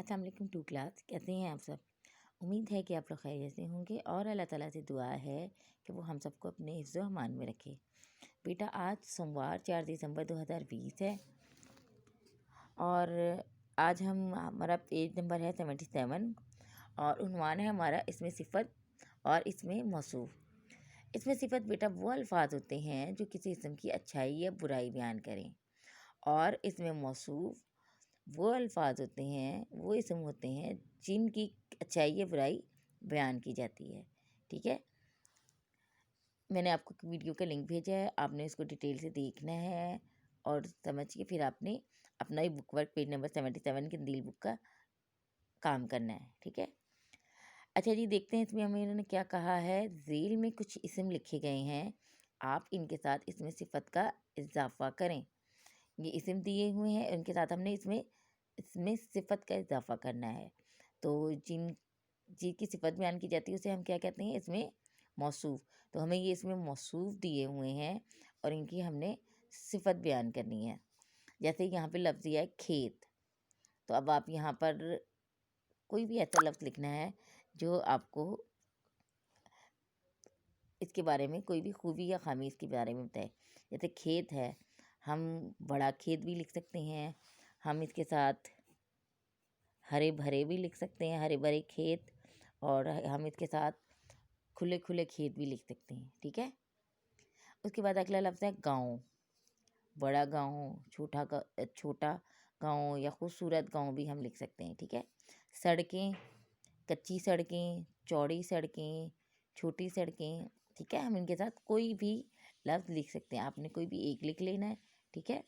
السلام علیکم to class, کیسے ہیں آپ سب؟ امید ہے کہ آپ لوگ خیریت سے ہوں گے اور اللہ تعالیٰ سے دعا ہے کہ وہ ہم سب کو اپنے حفظ و امان میں رکھے۔ بیٹا آج سوموار 4 دسمبر 2020 ہے اور آج ہمارا پیج نمبر ہے 77 اور عنوان ہے ہمارا اس میں صفت اور اس میں موصوف۔ اس میں صفت بیٹا وہ الفاظ ہوتے ہیں جو کسی اسم کی اچھائی یا برائی بیان کریں، اور اس میں موصوف وہ الفاظ ہوتے ہیں، وہ اسم ہوتے ہیں جن کی اچھائی یا برائی بیان کی جاتی ہے۔ ٹھیک ہے، میں نے آپ کو ویڈیو کا لنک بھیجا ہے، آپ نے اس کو ڈیٹیل سے دیکھنا ہے اور سمجھ کے پھر آپ نے اپنا ہی بک ورک پیج نمبر 77 قندیل بک کا کام کرنا ہے۔ ٹھیک ہے، اچھا جی، دیکھتے ہیں اس میں ہمیں انہوں نے کیا کہا ہے۔ ذیل میں کچھ اسم لکھے گئے ہیں، آپ ان کے ساتھ اس میں صفت کا اضافہ کریں۔ یہ اسم دیے ہوئے ہیں، ان کے ساتھ ہم نے اس میں صفت کا اضافہ کرنا ہے۔ تو جن کی صفت بیان کی جاتی ہے اسے ہم کیا کہتے ہیں؟ اس میں موصوف۔ تو ہمیں یہ اس میں موصوف دیے ہوئے ہیں اور ان کی ہم نے صفت بیان کرنی ہے۔ جیسے یہاں پہ لفظ یہ ہے کھیت، تو اب آپ یہاں پر کوئی بھی ایسا لفظ لکھنا ہے جو آپ کو اس کے بارے میں کوئی بھی خوبی یا خامی اس کے بارے میں بتائے۔ جیسے کھیت ہے، ہم بڑا کھیت بھی لکھ سکتے ہیں، ہم اس کے ساتھ ہرے بھرے بھی لکھ سکتے ہیں، ہرے بھرے کھیت، اور ہم اس کے ساتھ کھلے کھلے کھیت بھی لکھ سکتے ہیں۔ ٹھیک ہے، اس کے بعد اگلا لفظ ہے گاؤں۔ بڑا گاؤں، چھوٹا گاؤں یا خوبصورت گاؤں بھی ہم لکھ سکتے ہیں۔ ٹھیک ہے، سڑکیں، کچی سڑکیں، چوڑی سڑکیں، چھوٹی سڑکیں۔ ٹھیک ہے، ہم ان کے ساتھ کوئی بھی لفظ لکھ سکتے ہیں، آپ نے کوئی بھی ایک لکھ لینا ہے۔ ٹھیک ہے،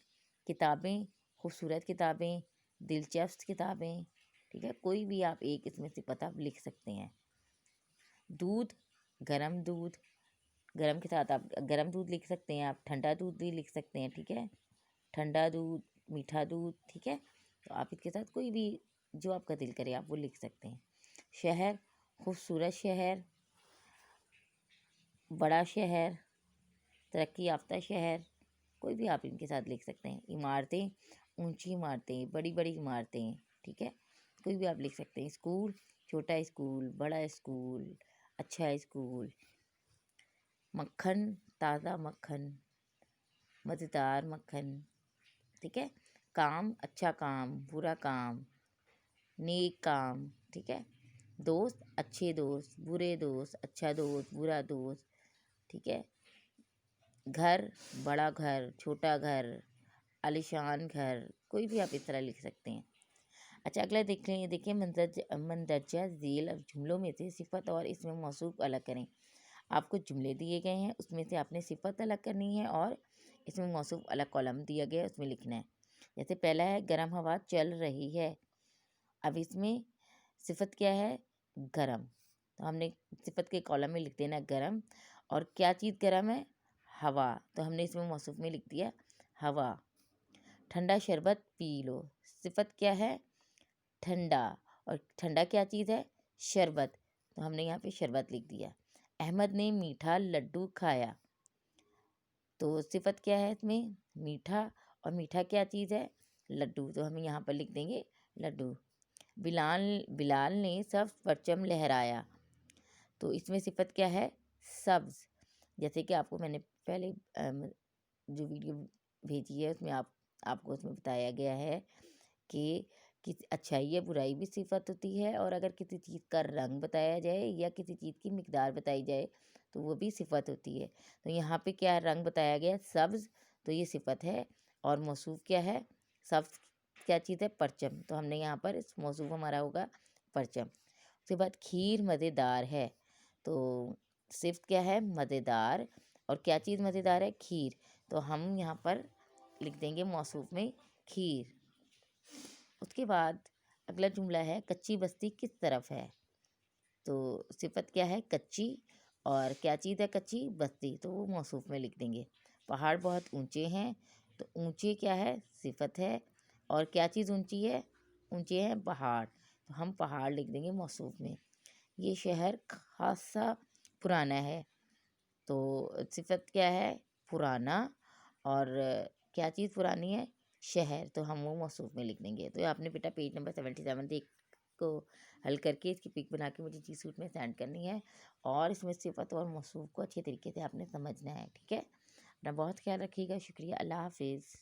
کتابیں، خوبصورت کتابیں، دلچسپ کتابیں۔ ٹھیک ہے، کوئی بھی آپ ایک اس میں صفت آپ لکھ سکتے ہیں۔ دودھ، گرم دودھ، گرم کے ساتھ آپ گرم دودھ لکھ سکتے ہیں، آپ ٹھنڈا دودھ بھی لکھ سکتے ہیں۔ ٹھیک ہے، ٹھنڈا دودھ، میٹھا دودھ۔ ٹھیک ہے، تو آپ اس کے ساتھ کوئی بھی جو آپ کا دل کرے آپ وہ لکھ سکتے ہیں۔ شہر، خوبصورت شہر، بڑا شہر، ترقی یافتہ شہر، کوئی بھی آپ ان کے ساتھ لکھ سکتے ہیں۔ عمارتیں، اونچی عمارتیں، بڑی بڑی عمارتیں۔ ٹھیک ہے، کوئی بھی آپ لکھ سکتے ہیں۔ اسکول، چھوٹا اسکول، بڑا اسکول، اچھا اسکول۔ مکھن، تازہ مکھن، مزیدار مکھن۔ ٹھیک ہے، کام، اچھا کام، برا کام، نیک کام۔ ٹھیک ہے، دوست، اچھے دوست، برے دوست، اچھا دوست، برا دوست۔ ٹھیک ہے، گھر، بڑا گھر، چھوٹا گھر، عالیشان گھر، کوئی بھی آپ اس طرح لکھ سکتے ہیں۔ اچھا، اگلا دیکھیں مندرجہ ذیل جملوں میں سے صفت اور اس میں موصوف الگ کریں۔ آپ کو جملے دیے گئے ہیں، اس میں سے آپ نے صفت الگ کرنی ہے اور اس میں موصوف الگ کالم دیا گیا ہے، اس میں لکھنا ہے۔ جیسے پہلا ہے گرم ہوا چل رہی ہے، اب اس میں صفت کیا ہے؟ گرم، تو ہم نے صفت کے کالم میں لکھ دینا گرم۔ اور کیا چیز گرم ہے؟ ہوا، تو ہم نے اس میں موصوف میں لکھ دیا ہوا۔ ٹھنڈا شربت پی لو، صفت کیا ہے؟ ٹھنڈا، اور ٹھنڈا کیا چیز ہے؟ شربت، تو ہم نے یہاں پہ شربت لکھ دیا۔ احمد نے میٹھا لڈو کھایا، تو صفت کیا ہے اس میں؟ میٹھا، اور میٹھا کیا چیز ہے؟ لڈو، تو ہم یہاں پر لکھ دیں گے لڈو۔ بلال نے سبز پرچم لہرایا، تو اس میں صفت کیا ہے؟ سبز۔ جیسے کہ آپ کو میں نے پہلے جو ویڈیو بھیجی ہے اس میں آپ کو اس میں بتایا گیا ہے کہ اچھائی یا برائی بھی صفت ہوتی ہے، اور اگر کسی چیز کا رنگ بتایا جائے یا کسی چیز کی مقدار بتائی جائے تو وہ بھی صفت ہوتی ہے۔ تو یہاں پہ کیا رنگ بتایا گیا؟ سبز، تو یہ صفت ہے۔ اور موصوف کیا ہے؟ سبز کیا چیز ہے؟ پرچم، تو ہم نے یہاں پر اس موصوف ہمارا ہوگا پرچم۔ اس کے بعد کھیر مزیدار ہے، تو صفت کیا ہے؟ مزیدار، اور کیا چیز مزیدار ہے؟ کھیر، تو ہم یہاں پر لکھ دیں گے موصوف میں کھیر۔ اس کے بعد اگلا جملہ ہے کچی بستی کس طرف ہے، تو صفت کیا ہے؟ کچی، اور کیا چیز ہے؟ کچی بستی، تو وہ موصوف میں لکھ دیں گے۔ پہاڑ بہت اونچے ہیں، تو اونچے کیا ہے؟ صفت ہے، اور کیا چیز اونچی ہے؟ اونچے ہیں پہاڑ، تو ہم پہاڑ لکھ دیں گے موصوف میں۔ یہ شہر خاصا پرانا ہے، تو صفت کیا ہے؟ پرانا، اور کیا چیز پرانی ہے؟ شہر، تو ہم وہ موصوف میں لکھ دیں گے. تو آپ نے بیٹا پیج نمبر 77 دیکھ کو حل کر کے اس کی پک بنا کے مجھے جی سوٹ میں سینڈ کرنی ہے، اور اس میں صفت اور موصوف کو اچھے طریقے سے آپ نے سمجھنا ہے. ٹھیک ہے، اپنا بہت خیال رکھیے گا. شکریہ. اللہ حافظ.